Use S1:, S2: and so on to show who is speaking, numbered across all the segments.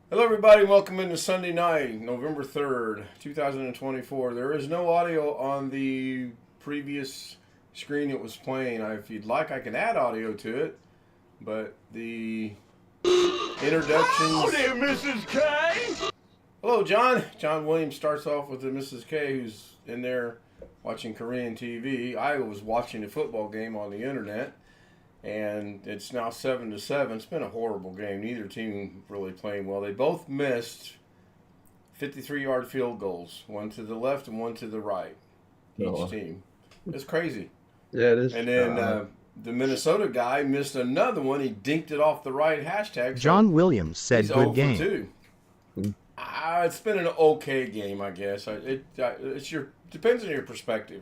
S1: Hello, everybody. Welcome into Sunday night, November 3rd, 2024. There is no audio on the previous screen it was playing. If you'd like, I can add audio to it, but the introductions.
S2: Hello there, Mrs. K.
S1: Hello, John. John Williams starts off with the Mrs. K, who's in there watching Korean TV. I was watching a football game on the internet. And it's now 7-7. It's been a horrible game. Neither team really playing well. They both missed 53-yard field goals, one to the left and one to the right. Each team. It's crazy.
S3: Yeah, it is.
S1: And then the Minnesota guy missed another one. He dinked it off the right hashtag. So
S4: John Williams said, "Good game."
S1: It's been an okay game, I guess. Depends on your perspective.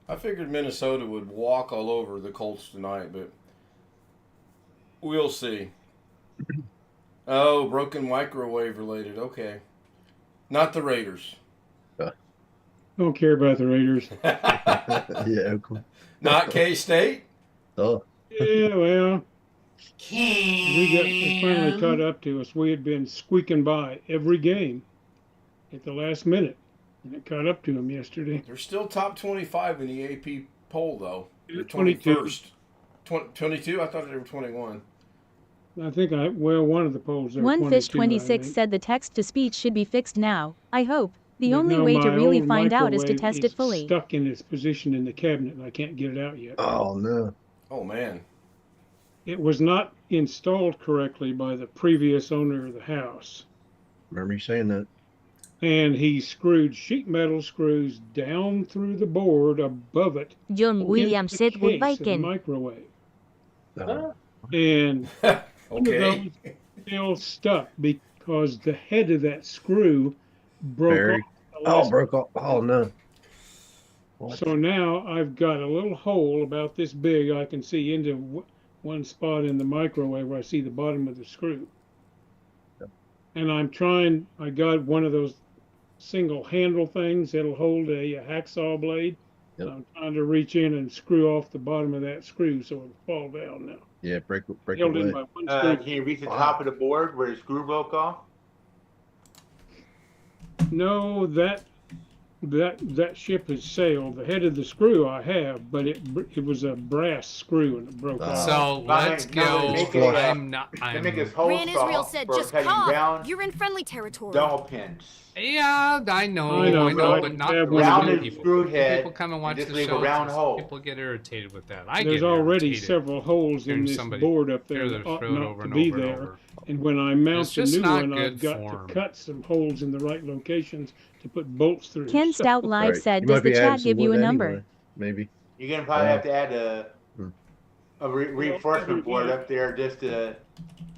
S1: I figured Minnesota would walk all over the Colts tonight, but we'll see. Oh, broken microwave related. Okay. Not the Raiders.
S5: Don't care about the Raiders.
S3: Yeah. Cool.
S1: Not K-State?
S3: Oh.
S5: Yeah, well, it finally caught up to us. We had been squeaking by every game at the last minute, and it caught up to them yesterday.
S1: They're still top 25 in the AP poll, though. They're
S5: 22.
S1: 21st. 22? I thought they were 21.
S5: I think one of the polls there.
S6: One Fish 26 said the text-to-speech should be fixed now. I hope. The only way to really find out is to test it fully.
S5: Stuck in its position in the cabinet, and I can't get it out yet.
S3: Oh, no.
S1: Oh, man.
S5: It was not installed correctly by the previous owner of the house.
S3: Remember you saying that.
S5: And he screwed sheet metal screws down through the board above it.
S6: John Williams said goodbye, Ken.
S5: Microwave.
S3: Oh.
S5: And
S1: Okay.
S5: still stuck because the head of that screw broke off.
S3: Broke off. Oh, no. What?
S5: So now I've got a little hole about this big. I can see into one spot in the microwave where I see the bottom of the screw.
S3: Yep.
S5: And I got one of those single handle things that'll hold a hacksaw blade.
S3: Yep.
S5: I'm trying to reach in and screw off the bottom of that screw so it'll fall down now.
S3: Yeah, break
S5: Held in
S3: away.
S5: by one screw.
S2: Can you reach the top of the board where the screw broke off?
S5: No, that ship has sailed. The head of the screw I have, but it was a brass screw and it broke off.
S7: So let's go.
S8: Ran Israel said, just cough. You're in friendly territory.
S2: Dowel pins.
S7: Yeah, I know, but not
S2: rounded
S7: people.
S2: screw head.
S7: People come and watch
S2: just
S7: the
S2: leave
S7: show.
S2: a round hole.
S7: People get irritated with that.
S5: There's already
S7: irritated.
S5: several holes in
S7: Hearing
S5: this
S7: somebody
S5: board up there
S7: tear
S5: that
S7: their
S5: ought
S7: throat
S5: not
S7: over
S5: to
S7: and
S5: be
S7: over and
S5: there.
S7: over.
S5: And when I mount
S7: It's
S5: the
S7: just
S5: new
S7: not
S5: one, I've
S7: good
S5: got
S7: form.
S5: to cut some holes in the right locations to put bolts through.
S6: Ken
S5: So-
S6: Stout Live
S3: Right.
S6: said,
S3: You
S6: "Does
S3: might be
S6: the
S3: adding
S6: chat
S3: some
S6: give you a
S3: wood
S6: number?"
S3: anyway. Maybe.
S2: You're going to probably have to add a reinforcement board up there just to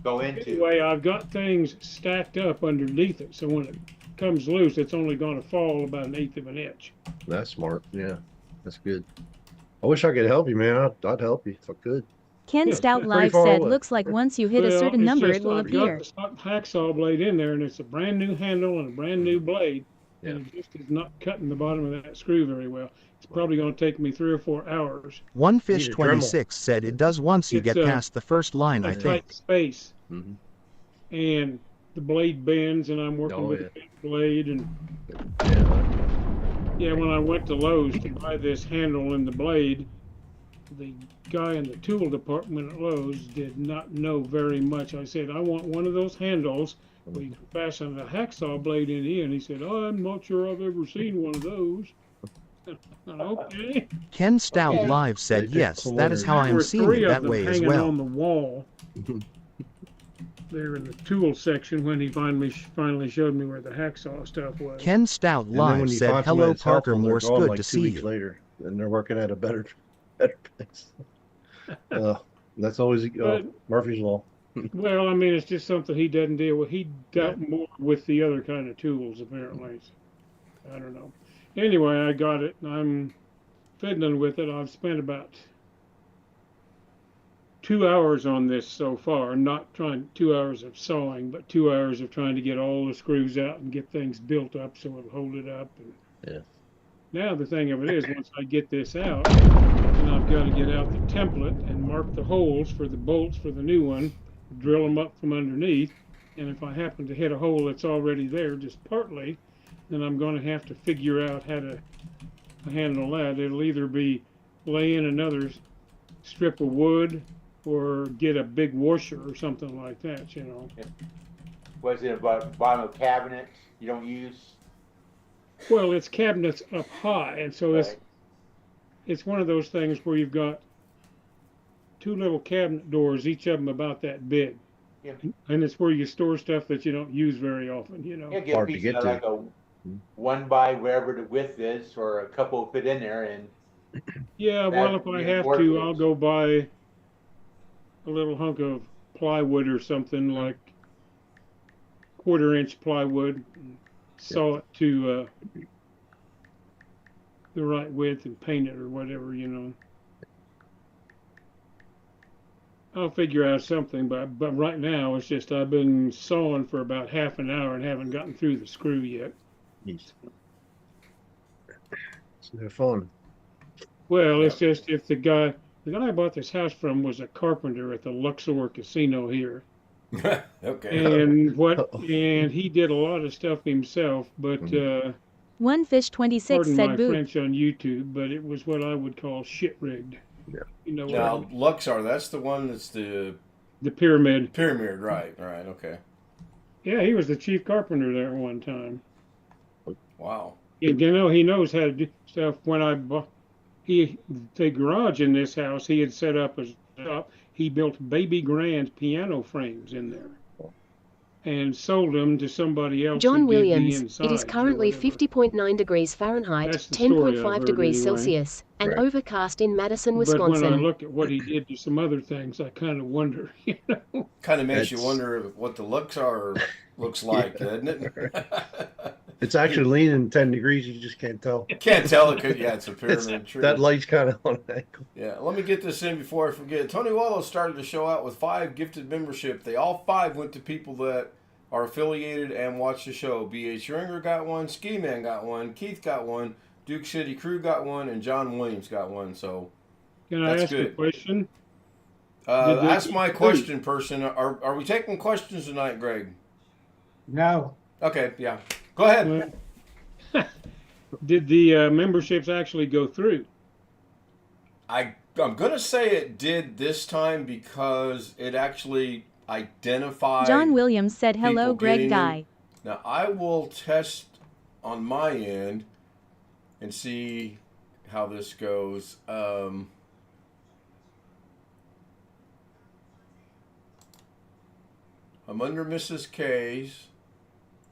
S2: go into.
S5: Anyway, I've got things stacked up underneath it, so when it comes loose, it's only going to fall about 1/8 of an inch.
S3: That's smart. Yeah, that's good. I wish I could help you, man. I'd help you if I could.
S6: Ken
S5: Yeah,
S6: Stout
S3: pretty
S6: Live
S3: far
S6: said,
S3: away.
S6: "Looks like once you hit a
S5: Well,
S6: certain
S5: it's
S6: number,
S5: just
S6: it will
S5: I've
S6: appear."
S5: got the hacksaw blade in there, and it's a brand new handle and a brand new blade,
S3: Yeah.
S5: and it just is not cutting the bottom of that screw very well. It's probably going to take me 3 or 4 hours.
S4: One Fish
S3: Need a Dremel.
S4: 26 said it does once you
S5: It's
S4: get past the first line, I
S5: A
S4: think.
S5: tight space,
S3: Mm-hmm.
S5: and the blade bends, and I'm working
S3: Oh,
S5: with
S3: yeah.
S5: a big blade. And
S3: Yeah.
S5: yeah, when I went to Lowe's to buy this handle and the blade, the guy in the tool department at Lowe's did not know very much. I said, I want one of those handles where you can fasten a hacksaw blade in here. And he said, oh, I'm not sure I've ever seen one of those. Okay.
S4: Ken Stout
S5: Okay.
S4: Live said,
S3: They
S4: "Yes,
S3: take
S4: that is how I
S5: There
S4: am
S5: were
S4: seeing
S5: 3
S4: it
S5: of
S4: that
S5: them
S4: way as
S5: hanging
S4: well."
S5: on the wall. There in the tool section when he finally showed me where the hacksaw stuff was.
S4: Ken Stout
S3: And then when
S4: Live
S3: you
S4: said,
S3: find somebody
S4: "Hello,
S3: that's
S4: Parker
S3: helpful, they're
S4: Morse.
S3: gone
S4: Good
S3: like
S4: to
S3: 2
S4: see
S3: weeks
S4: you."
S3: later, and they're working at a better place. That's always Murphy's Law.
S5: Well, I mean, it's just something he doesn't deal with. He dealt more with the other kind of tools, apparently. So, I don't know. Anyway, I got it, and I'm fiddling with it. I've spent about 2 hours on this so far. Not trying 2 hours of sawing, but 2 hours of trying to get all the screws out and get things built up so it'll hold it up. And
S3: Yeah.
S5: now the thing of it is, once I get this out, then I've got to get out the template and mark the holes for the bolts for the new one, drill them up from underneath, And if I happen to hit a hole that's already there, just partly, then I'm going to have to figure out how to handle that. It'll either be lay in another strip of wood or get a big washer or something like that, you know.
S2: Was it about bottom of cabinets you don't use?
S5: Well, it's cabinets up high, and so
S2: Right.
S5: it's one of those things where you've got two little cabinet doors, each of them about that big.
S2: Yeah.
S5: And it's where you store stuff that you don't use very often, you know.
S2: Yeah, get a
S3: Hard to
S2: piece
S3: get
S2: of
S3: to.
S2: like a 1 by wherever the width is, or a couple fit in there, and
S5: Yeah, well, if I have to, I'll go buy a little hunk of plywood or something, like 1/4-inch plywood, and saw it to the right width and paint it or whatever, you know. I'll figure out something, but right now it's just I've been sawing for about half an hour and haven't gotten through the screw yet.
S3: Jeez. It's no fun.
S5: Well, it's just if the guy I bought this house from was a carpenter at the Luxor Casino here.
S1: Okay.
S5: And he did a lot of stuff himself, but
S6: One Fish 26
S5: pardon
S6: said
S5: my
S6: boot.
S5: French on YouTube, but it was what I would call shit rigged.
S3: Yeah.
S5: You know what I
S1: Now,
S5: mean?
S1: Luxor, that's the one that's the
S5: The pyramid.
S1: pyramid, right? Right. Okay.
S5: Yeah, he was the chief carpenter there one time.
S1: Wow.
S5: You know, he knows how to do stuff. When I bought the garage in this house, he had set up as a shop. He built baby grand piano frames in there and sold them to somebody else.
S9: John
S5: who did the
S9: Williams, it
S5: insides
S9: is
S5: or
S9: currently
S5: whatever.
S9: 50.9 degrees Fahrenheit,
S5: That's the story I've
S9: 10.5
S5: heard
S9: degrees
S5: anyway.
S9: Celsius, and
S3: Right.
S9: overcast in Madison,
S5: But when I
S9: Wisconsin.
S5: look at what he did to some other things, I kind of wonder, you know.
S1: Kind of makes you
S3: That's-
S1: wonder what the Luxor looks like, doesn't it?
S3: It's actually leaning 10 degrees. You just can't tell.
S1: Can't tell it could. Yeah, it's a
S3: It's,
S1: pyramid tree.
S3: that light's kind of on an angle.
S1: Yeah, let me get this in before I forget. Tony Wallow started the show out with 5 gifted membership. They all 5 went to people that are affiliated and watch the show. B.H. Ringer got one, Ski Man got one, Keith got one, Duke City Crew got one, and John Williams got one. So
S5: Can I
S1: That's
S5: ask a
S1: good.
S5: question? Did they-
S1: ask my question, person. Are we taking questions tonight, Greg?
S2: no.
S1: Okay, yeah. Go ahead.
S5: Did the memberships actually go through?
S1: I'm gonna say it did this time because it actually identified.
S6: John Williams said hello,
S1: people
S6: Greg
S1: getting
S6: Guy.
S1: Now I will test on my end and see how this goes. I'm under Mrs. K's.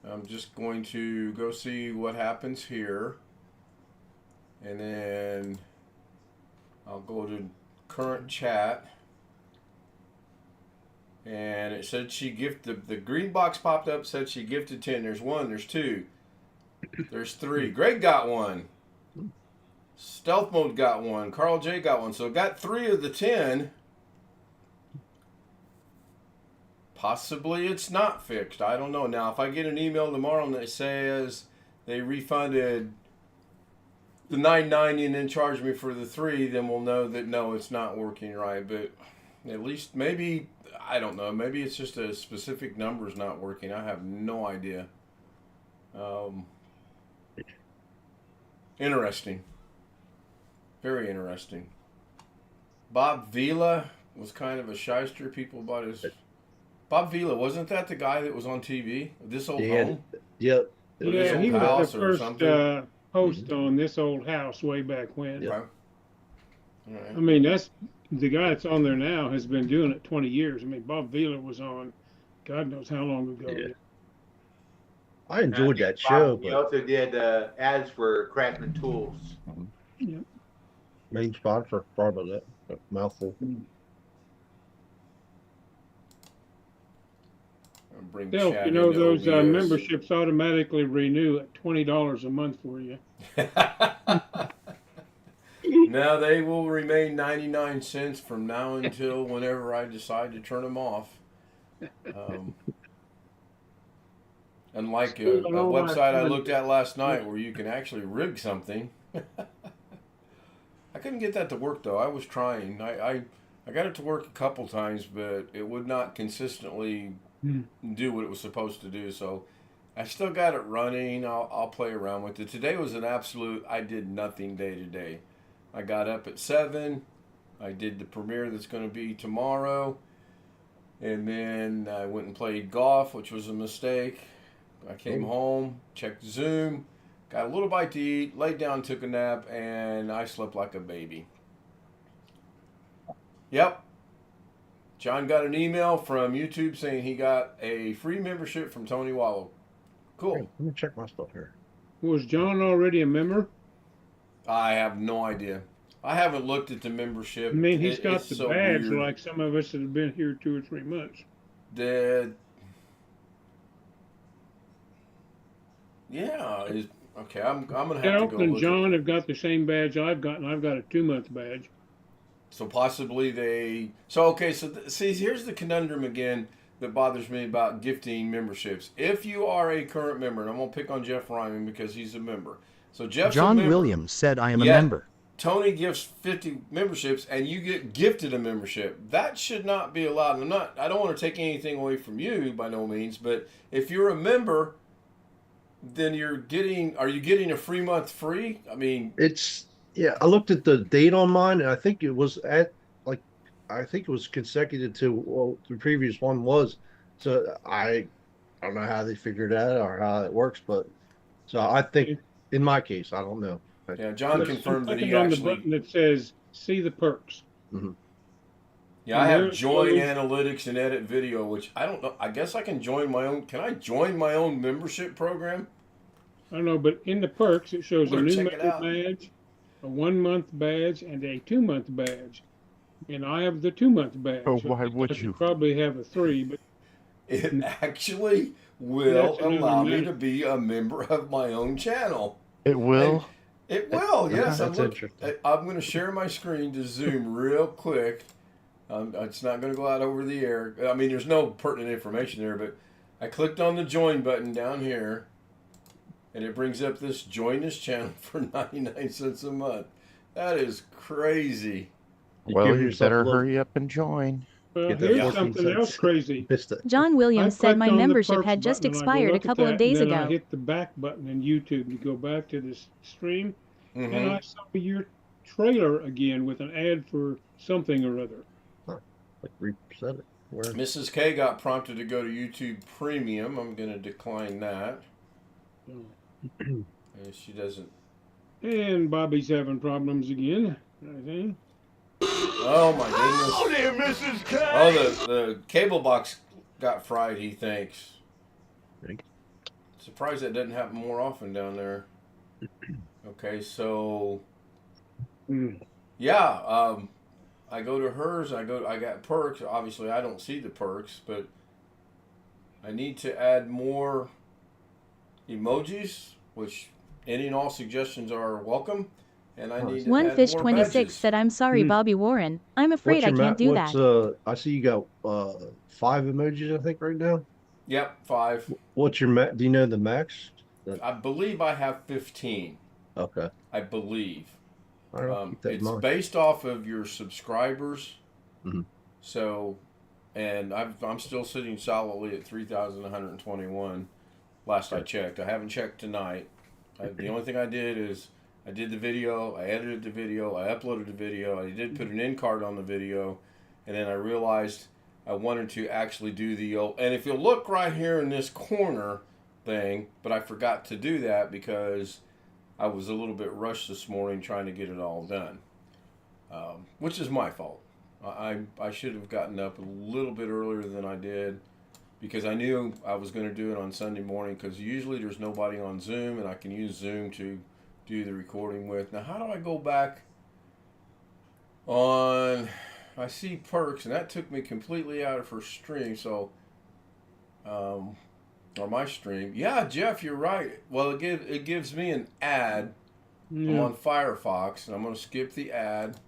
S1: I'm just going to go see what happens here. And then I'll go to current chat. And it said she gifted, the green box popped up, said she gifted 10. There's 1, there's 2, there's 3. Greg got 1. Stealth Mode got 1. Carl J got 1. So it got 3 of the 10. Possibly it's not fixed. I don't know. Now, if I get an email tomorrow and it says they refunded the $9.90 and then charged me for the 3, then we'll know that no, it's not working right. But at least maybe, I don't know. Maybe it's just a specific number's not working. I have no idea. Interesting. Very interesting. Bob Vila was kind of a shyster. People bought his... Bob Vila, wasn't that the guy that was on TV? This Old Home?
S3: Yep.
S5: Yeah, he was
S1: house
S5: the
S1: or
S5: first
S1: something?
S5: host on This Old House way back when.
S1: Right. All right.
S5: I mean, that's the guy that's on there now has been doing it 20 years. I mean, Bob Vila was on God knows how long ago.
S3: Yeah. I enjoyed that show,
S2: He
S3: but
S2: also did ads for Craftsman Tools.
S3: main sponsor, probably that. A mouthful.
S1: Bring
S5: Still,
S1: Chad
S5: you know,
S1: into
S5: those
S1: OBS.
S5: memberships automatically renew at $20 a month for you.
S1: Now they will remain 99 cents from now until whenever I decide to turn them off. Unlike a website I looked at last night where you can actually rig something. I couldn't get that to work though. I was trying. I got it to work a couple times, but it would not consistently do what it was supposed to do. So I still got it running. I'll play around with it. Today was an absolute, I did nothing day to day. I got up at 7. I did the premiere that's going to be tomorrow. And then I went and played golf, which was a mistake. I came home, checked Zoom, got a little bite to eat, laid down, took a nap, and I slept like a baby. Yep. John got an email from YouTube saying he got a free membership from Tony Wallow. Cool.
S3: Hey, let me check my stuff here.
S5: Was John already a member?
S1: I have no idea. I haven't looked at the membership.
S5: I mean, he's got the
S1: so
S5: badge
S1: weird.
S5: like some of us that have been here 2 or 3 months.
S1: Yeah. Okay, I'm going to have
S5: Elf
S1: to go
S5: and
S1: look
S5: John have got the same badge I've got, and I've got a 2-month badge.
S1: So possibly they... So, okay, so see, here's the conundrum again that bothers me about gifting memberships. If you are a current member, and I'm going to pick on Jeff Ryman because he's a member. So Jeff's
S4: John
S1: a member.
S4: Williams said, I am a
S1: Yeah.
S4: member.
S1: Tony gifts 50 memberships and you get gifted a membership. That should not be allowed. And I don't want to take anything away from you by no means, but if you're a member, then are you getting a free month free? I mean,
S3: Yeah, I looked at the date on mine, and I think it was I think it was consecutive to what the previous one was. So I don't know how they figured that or how it works, but so I think in my case, I don't know.
S1: yeah, John confirmed that he
S5: on the
S1: actually...
S5: button that says "See the perks."
S3: Mm-hmm.
S1: Yeah, I have join analytics and edit video, which I don't know. I guess I can join my own. Can I join my own membership program?
S5: I don't know, but in the perks it shows a
S1: We'll
S5: new
S1: check it
S5: member
S1: out.
S5: badge, a 1-month badge, and a 2-month badge. And I have the 2-month badge.
S10: Oh, why would
S5: I
S10: you?
S5: probably have a 3, but
S1: It actually will
S5: That's another
S1: allow me
S5: matter.
S1: to be a member of my own channel.
S10: It will.
S1: It will, yes.
S3: That's interesting.
S1: I'm going to share my screen to Zoom real quick. It's not going to go out over the air. I mean, there's no pertinent information there, but I clicked on the join button down here, and it brings up this join this channel for 99 cents a month. That is crazy.
S10: Well,
S3: give
S10: you
S3: yourself
S10: better
S3: a little-
S10: hurry up and join.
S3: Get that
S5: here's
S3: 14
S5: something
S3: cents.
S5: else crazy.
S3: Missed it.
S6: John Williams
S5: I
S6: said my
S5: clicked on the
S6: membership
S5: perks
S6: had just
S5: button, and I go
S6: expired a
S5: look at
S6: couple of
S5: that,
S6: days
S5: and then I
S6: ago.
S5: hit the back button in YouTube to go back to this stream,
S1: Mhm.
S5: and I saw your trailer again with an ad for something or other.
S3: Like 3%. Where?
S1: Mrs. K got prompted to go to YouTube Premium. I'm going to decline that. And she doesn't.
S5: And Bobby's having problems again, I think.
S1: Oh my goodness.
S8: Oh, dear Mrs. K.
S1: Oh, the cable box got fried, he thinks.
S3: Think.
S1: Surprised that doesn't happen more often down there. Okay, so yeah, I go to hers, I got perks. Obviously I don't see the perks, but I need to add more emojis, which any and all suggestions are welcome. And I need to
S6: One
S1: add
S6: Fish
S1: more
S6: 26
S1: badges.
S6: said, I'm sorry, Bobby Warren. I'm afraid I can't do that.
S3: I see you got 5 emojis, I think, right now.
S1: Yep, 5.
S3: What's your do you know the max?
S1: I believe I have 15.
S3: Okay.
S1: I believe.
S3: All right, keep that in
S1: It's
S3: mind.
S1: based off of your subscribers.
S3: Mhm.
S1: So, and I'm still sitting solidly at 3,121. Last I checked. I haven't checked tonight. The only thing I did is I did the video, I edited the video, I uploaded the video, I did put an end card on the video, and then I realized I wanted to actually do the old, and if you look right here in this corner thing, but I forgot to do that because I was a little bit rushed this morning trying to get it all done, which is my fault. I should have gotten up a little bit earlier than I did because I knew I was going to do it on Sunday morning because usually there's nobody on Zoom and I can use Zoom to do the recording with. Now, how do I go back on? I see perks, and that took me completely out of her stream. So, or my stream. Yeah, Jeff, you're right. Well, it gives me an ad. I'm on Firefox, and I'm going to skip the ad.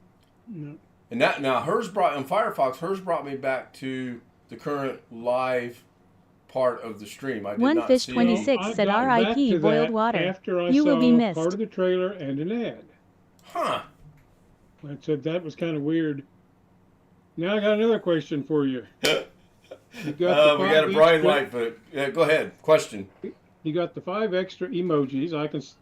S5: Yeah.
S1: And that now hers brought me back to the current live part of the stream. I did
S6: One
S1: not
S6: Fish
S1: see
S6: 26 said,
S5: I got back to
S6: RIP boiled
S5: that
S6: water.
S5: After I
S6: You
S5: saw
S6: will be missed.
S5: part of the trailer and an ad.
S1: Huh.
S5: I said that was kind of weird. Now I got another question for you. You got
S1: we got a Brian Lightfoot. Yeah, go ahead. Question.
S5: You got the 5 extra emojis.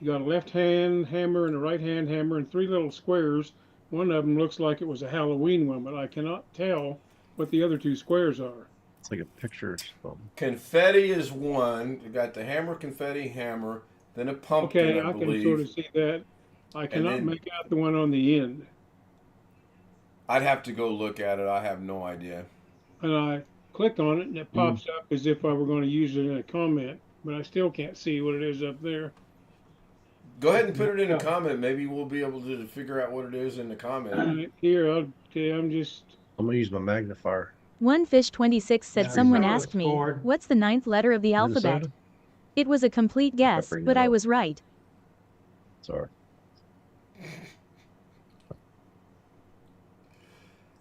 S5: You got a left hand hammer and a right hand hammer and 3 little squares. One of them looks like it was a Halloween one, but I cannot tell what the other 2 squares are.
S3: It's like a picture or something.
S1: Confetti is one. You got the hammer, confetti, hammer, then a pumpkin,
S5: Okay, I can sort of see that. I cannot make out the one on the end.
S1: I'd have to go look at it. I have no idea.
S5: And I click on it, and it pops up as if I were going to use it in a comment, but I still can't see what it is up there.
S1: Go ahead and put it in a comment. Maybe we'll be able to figure out what it is in the comment.
S5: Here, I'm going
S3: to use my magnifier.
S6: One Fish 26 said someone asked me, what's the 9th letter of the alphabet? It was a complete guess, but I was right.
S3: Sorry.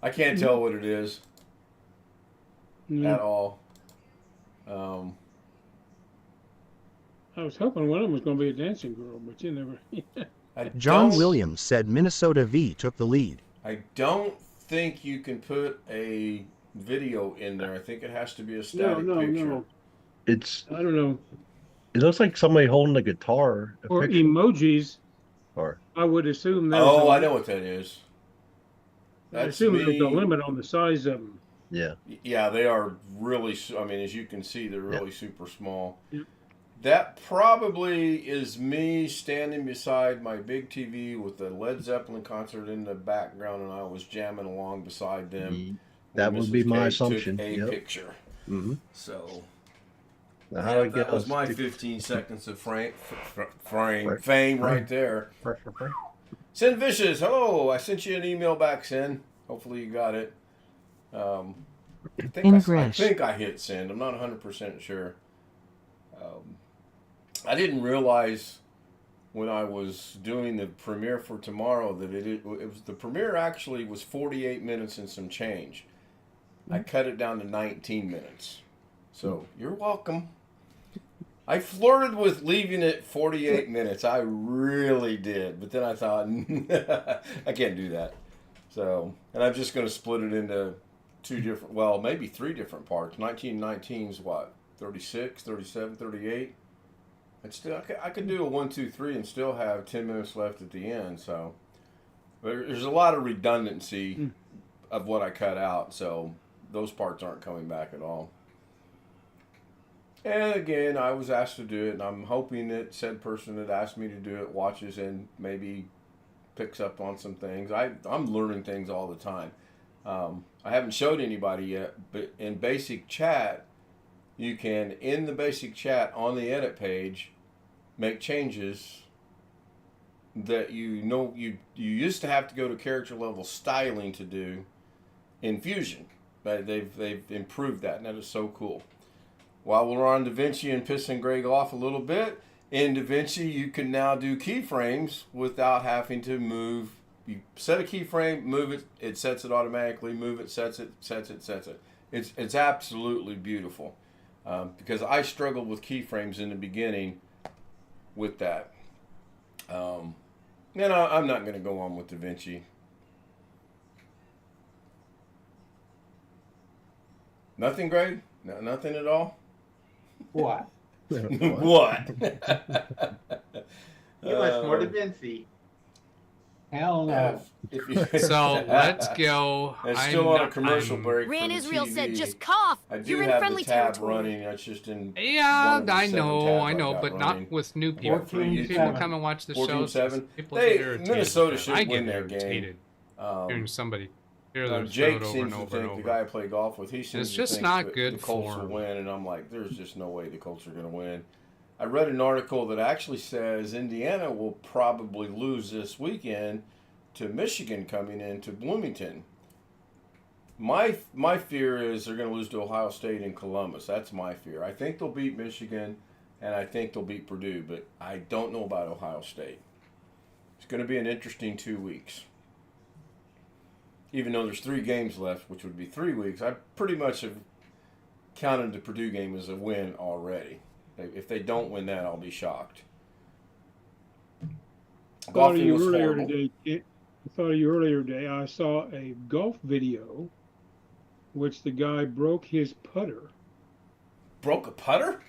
S1: I can't tell what it is at all.
S5: I was hoping one of them was going to be a dancing girl, but you never.
S4: John Williams said Minnesota V took the lead.
S1: I don't think you can put a video in there. I think it has to be a static picture.
S5: No.
S3: I
S5: don't know.
S3: It looks like somebody holding a guitar.
S5: Or emojis.
S3: Or
S5: I would assume that.
S1: Oh, I know what that is.
S5: I assume there's a limit on the size of them.
S3: Yeah.
S1: Yeah, they are really. I mean, as you can see, they're really super small.
S5: Yep.
S1: That probably is me standing beside my big TV with the Led Zeppelin concert in the background, and I was jamming along beside them.
S3: That would be my assumption.
S1: Took a picture.
S3: Mm-hmm.
S1: So
S3: that
S1: was my 15 seconds of fame right there. Sin Vicious, hello. I sent you an email back, Sin. Hopefully you got it. I think I hit send. I'm not 100% sure. I didn't realize when I was doing the premiere for tomorrow that it was the premiere actually was 48 minutes and some change. I cut it down to 19 minutes. So you're welcome. I flirted with leaving it 48 minutes. I really did. But then I thought, I can't do that. So, and I'm just going to split it into 2 different, well, maybe 3 different parts. 1919 is what? 36, 37, 38? I could do a 1, 2, 3 and still have 10 minutes left at the end. So there's a lot of redundancy of what I cut out. So those parts aren't coming back at all. And again, I was asked to do it, and I'm hoping that said person that asked me to do it watches and maybe picks up on some things. I'm learning things all the time. I haven't showed anybody yet, but in basic chat, you can, in the basic chat on the edit page, make changes that you used to have to go to character level styling to do in Fusion. But they've improved that, and that is so cool. While we're on DaVinci and pissing Greg off a little bit, in DaVinci you can now do keyframes without having to move. You set a keyframe, move it, it sets it automatically, move it, sets it. It's absolutely beautiful. Because I struggled with keyframes in the beginning with that. I'm not going to go on with DaVinci. Nothing, Greg? No, nothing at all?
S2: What?
S1: What?
S2: You must more DaVinci.
S10: Hell no.
S7: So let's go.
S1: It's still on a commercial break.
S8: Ran
S1: for
S8: Israel
S1: TV.
S8: said, "Just cough.
S1: I do
S8: You're in
S1: have
S8: friendly
S1: the tab
S8: territory."
S1: running. It's just in.
S7: Yeah,
S1: I
S7: know, but not with new people. People come and watch the shows.
S1: 14-7. Minnesota should win their game.
S7: Hearing somebody hear their
S1: Jake
S7: over
S1: seems
S7: and
S1: to
S7: over
S1: think
S7: and over.
S1: the guy I play golf with. He seems
S7: It's
S1: to
S7: just
S1: think
S7: not
S1: that
S7: good
S1: the Colts
S7: form.
S1: will win, and I'm like, there's just no way the Colts are going to win. I read an article that actually says Indiana will probably lose this weekend to Michigan coming into Bloomington. My fear is they're going to lose to Ohio State and Columbus. That's my fear. I think they'll beat Michigan, and I think they'll beat Purdue, but I don't know about Ohio State. It's going to be an interesting 2 weeks. Even though there's 3 games left, which would be 3 weeks, I pretty much have counted the Purdue game as a win already. If they don't win that, I'll be shocked.
S5: I thought of you earlier today. I saw a golf video which the guy broke his putter.
S1: Broke a putter?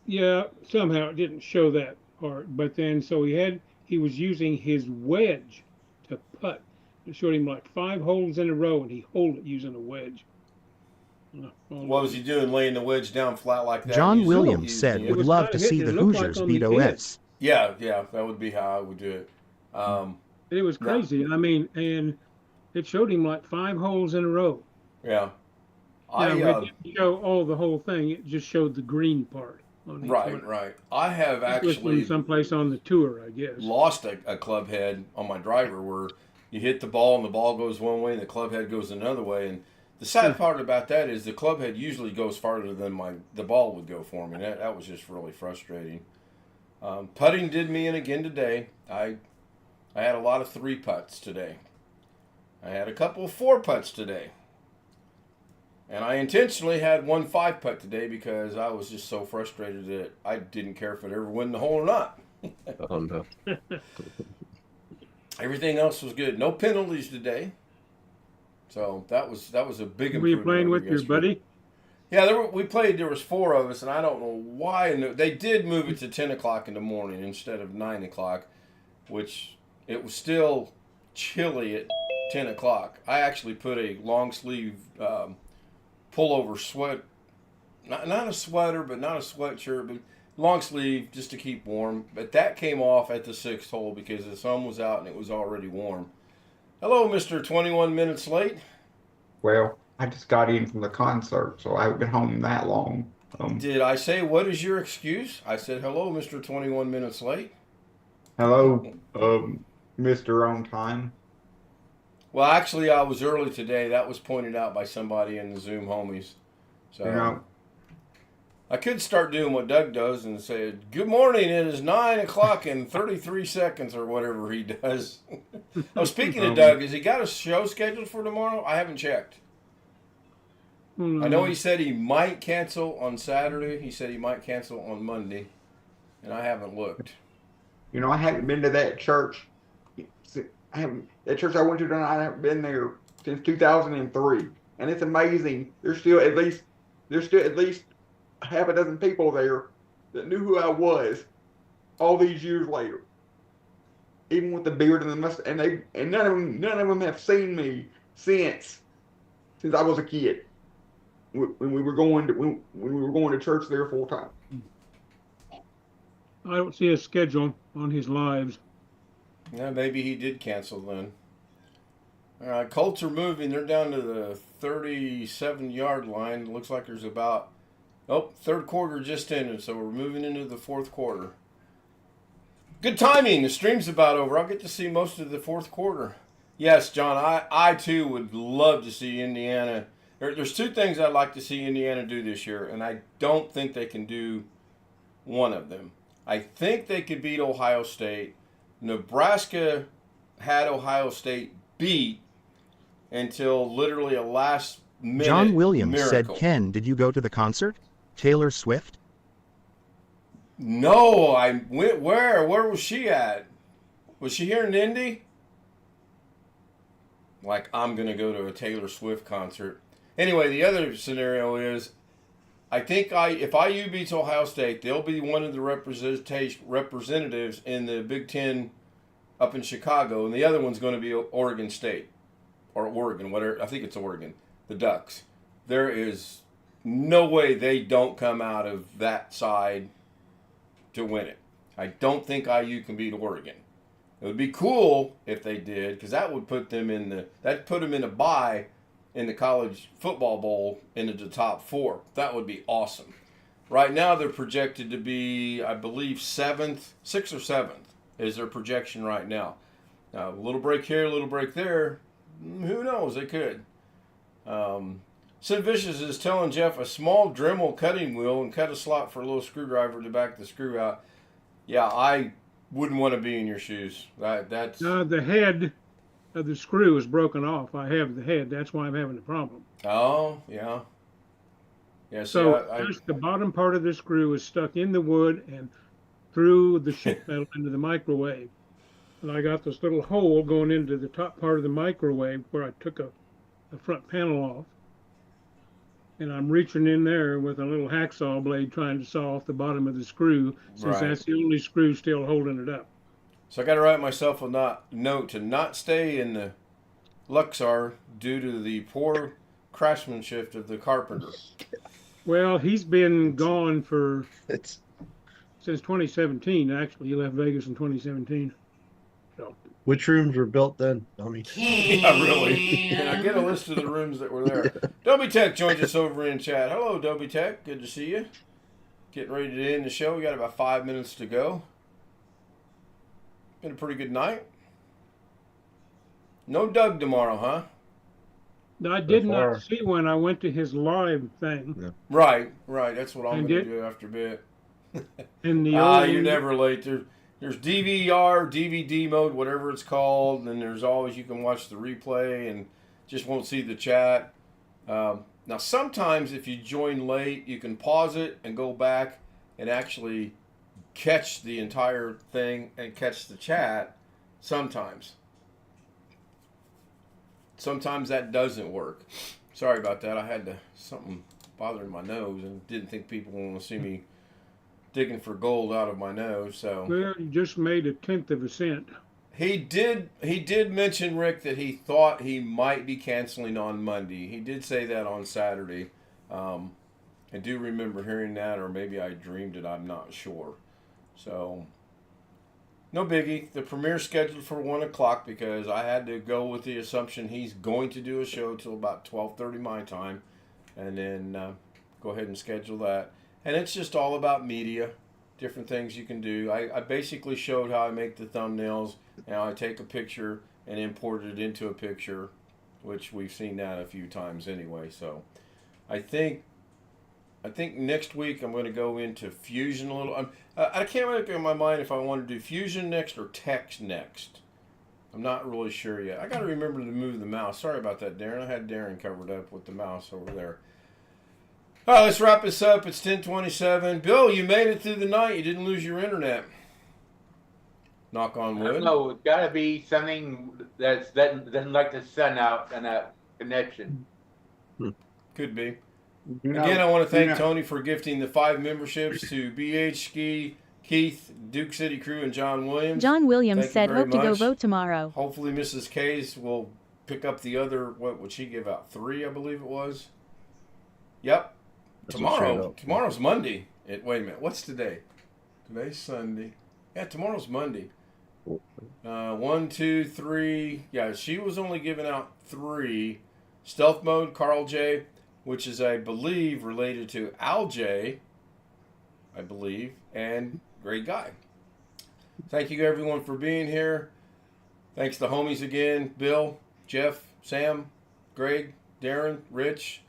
S5: Yeah, somehow it didn't show that part, but then so he was using his wedge to putt. It showed him like 5 holes in a row, and he holed it using a wedge.
S1: What was he doing, laying the wedge down flat like that?
S4: John Williams said would love to see the Hoosiers beat OS.
S1: Yeah, that would be how I would do it.
S5: It was crazy. I mean, and it showed him like 5 holes in a row.
S1: Yeah.
S5: It didn't show the whole thing. It just showed the green part.
S1: Right. I have actually
S5: someplace on the tour, I guess.
S1: Lost a club head on my driver where you hit the ball and the ball goes one way and the club head goes another way. And the sad part about that is the club head usually goes farther than the ball would go for me. That was just really frustrating. Putting did me in again today. I had a lot of 3 putts today. I had a couple of 4 putts today. And I intentionally had 1 5-putt today because I was just so frustrated that I didn't care if it ever went in the hole or not.
S3: Oh, no.
S1: Everything else was good. No penalties today. So that was a big improvement.
S5: Were you playing with your buddy?
S1: Yeah, we played. There was 4 of us, and I don't know why. They did move it to 10 o'clock in the morning instead of 9 o'clock, which it was still chilly at 10 o'clock. I actually put a long sleeve pullover sweat, not a sweater, but not a sweatshirt, but long sleeve just to keep warm. But that came off at the 6th hole because the sun was out and it was already warm. Hello, Mr. 21 minutes late.
S11: Well, I just got in from the concert, so I haven't been home that long.
S1: Did I say, what is your excuse? I said, hello, Mr. 21 minutes late.
S11: Hello, Mr. On Time.
S1: Well, actually, I was early today. That was pointed out by somebody in the Zoom homies. So I could start doing what Doug does and say, good morning, it is 9 o'clock and 33 seconds or whatever he does. Oh, speaking of Doug, has he got a show scheduled for tomorrow? I haven't checked. I know he said he might cancel on Saturday. He said he might cancel on Monday. And I haven't looked.
S11: You know, I haven't been to that church. That church I went to tonight, I haven't been there since 2003. And it's amazing. There's still at least half a dozen people there that knew who I was all these years later. Even with the beard and the mustache, and none of them have seen me since I was a kid. When we were going to church there full time.
S5: I don't see a schedule on his lives.
S1: Yeah, maybe he did cancel then. All right, Colts are moving. They're down to the 37-yard line. It looks like there's about, third quarter just ended, so we're moving into the 4th quarter. Good timing. The stream's about over. I'll get to see most of the 4th quarter. Yes, John, I too would love to see Indiana. There's 2 things I'd like to see Indiana do this year, and I don't think they can do one of them. I think they could beat Ohio State. Nebraska had Ohio State beat until literally a last-minute
S4: John Williams
S1: miracle.
S4: said, Ken, did you go to the concert? Taylor Swift?
S1: No, I went where? Where was she at? Was she here in Indy? Like, I'm going to go to a Taylor Swift concert. Anyway, the other scenario is, I think if IU beats Ohio State, they'll be one of the representatives in the Big Ten up in Chicago, and the other one's going to be Oregon State, or Oregon, whatever. I think it's Oregon, the Ducks. There is no way they don't come out of that side to win it. I don't think IU can beat Oregon. It would be cool if they did, because that would put them in a bye in the college football bowl into the top 4. That would be awesome. Right now they're projected to be, I believe, 6th or 7th is their projection right now. Now, a little break here, a little break there. Who knows? They could. Sid Vicious is telling Jeff a small Dremel cutting wheel and cut a slot for a little screwdriver to back the screw out. Yeah, I wouldn't want to be in your shoes. That's
S5: the head of the screw is broken off. I have the head. That's why I'm having the problem.
S1: Oh, yeah. Yeah.
S5: So just the bottom part of the screw is stuck in the wood and through the sheet metal into the microwave. And I got this little hole going into the top part of the microwave where I took a front panel off. and I'm reaching in there with a little hacksaw blade trying to saw off the bottom of the screw, since that's the only screw still holding it up.
S1: So I got to write myself a note to not stay in the Luxor due to the poor craftsmanship of the carpenter.
S5: Well, he's been gone since 2017. Actually, he left Vegas in 2017. So.
S3: Which rooms were built then? I mean,
S1: yeah, really. Can I get a list of the rooms that were there? Dobie Tech joins us over in chat. Hello, Dobie Tech. Good to see you. Getting ready to end the show. We got about 5 minutes to go. Been a pretty good night. No Doug tomorrow, huh?
S5: I did not see when I went to his live thing.
S1: Yeah. Right. That's what I'm going to do after a bit. You're never late. There's DVR, DVD mode, whatever it's called, and then there's always, you can watch the replay and just won't see the chat. Now, sometimes if you join late, you can pause it and go back and actually catch the entire thing and catch the chat sometimes. Sometimes that doesn't work. Sorry about that. I had something bothering my nose and didn't think people want to see me digging for gold out of my nose. So
S5: well, you just made 1/10 of a cent.
S1: He did mention, Rick, that he thought he might be canceling on Monday. He did say that on Saturday. I do remember hearing that, or maybe I dreamed it. I'm not sure. So no biggie. The premiere's scheduled for 1 o'clock because I had to go with the assumption he's going to do a show till about 12:30 my time, and then go ahead and schedule that. And it's just all about media, different things you can do. I basically showed how I make the thumbnails, and I take a picture and import it into a picture, which we've seen that a few times anyway. So I think next week I'm going to go into Fusion a little. I can't make up my mind if I want to do Fusion next or text next. I'm not really sure yet. I got to remember to move the mouse. Sorry about that, Darren. I had Darren covered up with the mouse over there. All right, let's wrap this up. It's 10:27. Bill, you made it through the night. You didn't lose your internet. Knock on wood.
S2: No, it's got to be something that doesn't like the sun out and that connection.
S1: Could be. Again, I want to thank Tony for gifting the 5 memberships to BH Ski, Keith, Duke City Crew, and John Williams.
S6: John Williams said, hope to go vote tomorrow.
S1: Hopefully Mrs. K's will pick up the other, what would she give out? 3, I believe it was. Yep. Tomorrow's Monday. Wait a minute. What's today? Today's Sunday. Yeah, tomorrow's Monday. 1, 2, 3. Yeah, she was only giving out 3. Stealth Mode, Carl J., which is, I believe, related to Al J., I believe, and great guy. Thank you, everyone, for being here. Thanks to homies again, Bill, Jeff, Sam, Greg, Darren, Rich,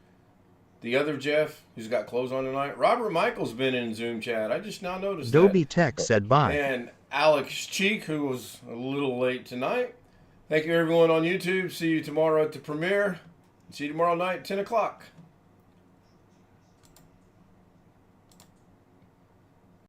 S1: the other Jeff, who's got clothes on tonight. Robert Michael's been in Zoom chat. I just now noticed
S4: Dobie Tech said bye.
S1: And Alex Cheek, who was a little late tonight. Thank you, everyone on YouTube. See you tomorrow at the premiere. See you tomorrow night, 10 o'clock.